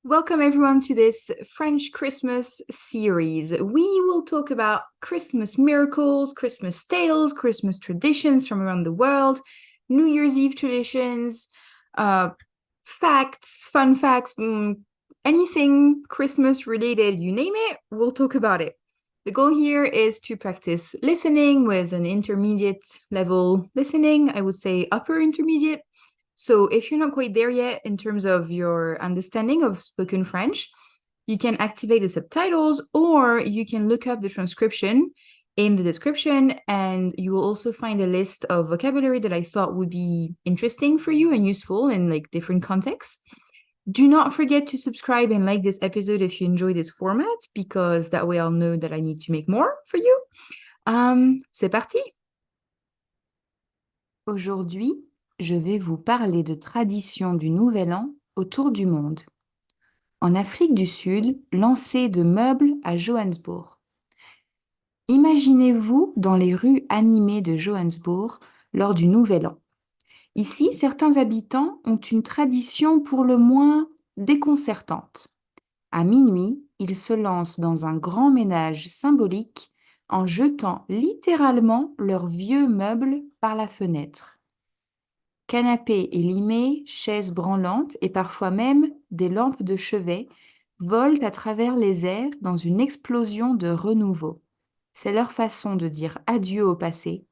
Welcome everyone to this French Christmas series. We will talk about Christmas miracles, Christmas tales, Christmas traditions from around the world, New Year's Eve traditions, uh, facts, fun facts, anything Christmas related, you name it, we'll talk about it. The goal here is to practice listening with an intermediate level listening, I would say upper intermediate. So if you're not quite there yet in terms of your understanding of spoken French, you can activate the subtitles or you can look up the transcription in the description, and you will also find a list of vocabulary that I thought would be interesting for you and useful in like different contexts. Do not forget to subscribe and like this episode if you enjoy this format, because that way I'll know that I need to make more for you. C'est parti! Aujourd'hui, je vais vous parler de traditions du Nouvel An autour du monde. En Afrique du Sud, lancer de meubles à Johannesburg. Imaginez-vous dans les rues animées de Johannesburg lors du Nouvel An. Ici, certains habitants ont une tradition pour le moins déconcertante. À minuit, ils se lancent dans un grand ménage symbolique en jetant littéralement leurs vieux meubles par la fenêtre. Canapés élimés, chaises branlantes et parfois même des lampes de chevet volent à travers les airs dans une explosion de renouveau. C'est leur façon de dire adieu au passé.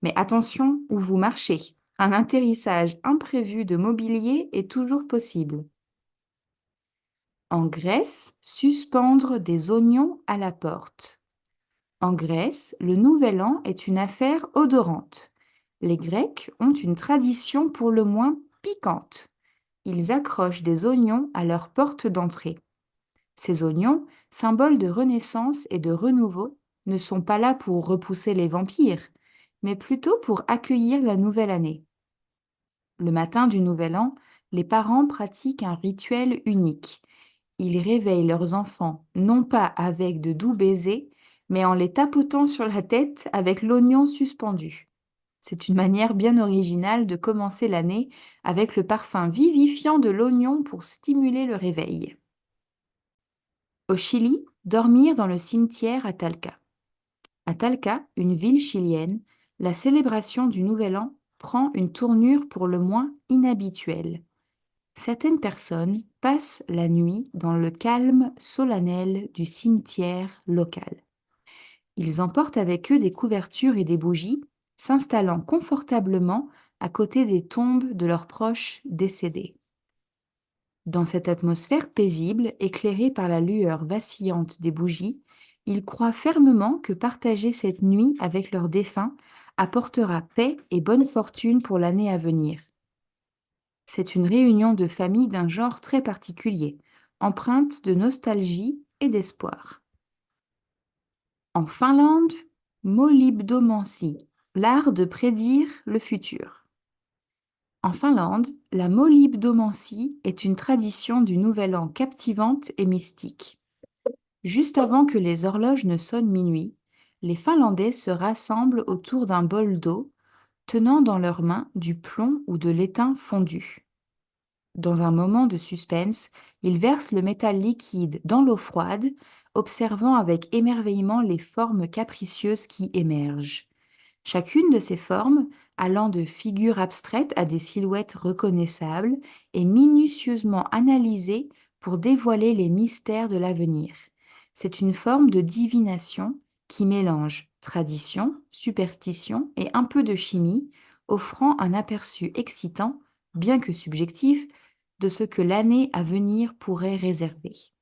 Mais attention où vous marchez. Un atterrissage imprévu de mobilier est toujours possible. En Grèce, suspendre des oignons à la porte. En Grèce, le Nouvel An est une affaire odorante. Les Grecs ont une tradition pour le moins piquante. Ils accrochent des oignons à leur porte d'entrée. Ces oignons, symboles de renaissance et de renouveau, ne sont pas là pour repousser les vampires, mais plutôt pour accueillir la nouvelle année. Le matin du Nouvel An, les parents pratiquent un rituel unique. Ils réveillent leurs enfants non pas avec de doux baisers, mais en les tapotant sur la tête avec l'oignon suspendu. C'est une manière bien originale de commencer l'année avec le parfum vivifiant de l'oignon pour stimuler le réveil. Au Chili, dormir dans le cimetière à Talca. À Talca, une ville chilienne, la célébration du Nouvel An prend une tournure pour le moins inhabituelle. Certaines personnes passent la nuit dans le calme solennel du cimetière local. Ils emportent avec eux des couvertures et des bougies, s'installant confortablement à côté des tombes de leurs proches décédés. Dans cette atmosphère paisible, éclairée par la lueur vacillante des bougies, ils croient fermement que partager cette nuit avec leurs défunts apportera paix et bonne fortune pour l'année à venir. C'est une réunion de famille d'un genre très particulier, empreinte de nostalgie et d'espoir. En Finlande, molybdomancie, l'art de prédire le futur. En Finlande, la molybdomancie est une tradition du Nouvel An captivante et mystique. Juste avant que les horloges ne sonnent minuit, les Finlandais se rassemblent autour d'un bol d'eau, tenant dans leurs mains du plomb ou de l'étain fondu. Dans un moment de suspense, ils versent le métal liquide dans l'eau froide, observant avec émerveillement les formes capricieuses qui émergent. Chacune de ces formes, allant de figures abstraites à des silhouettes reconnaissables, est minutieusement analysée pour dévoiler les mystères de l'avenir. C'est une forme de divination qui mélange tradition, superstition et un peu de chimie, offrant un aperçu excitant, bien que subjectif, de ce que l'année à venir pourrait réserver.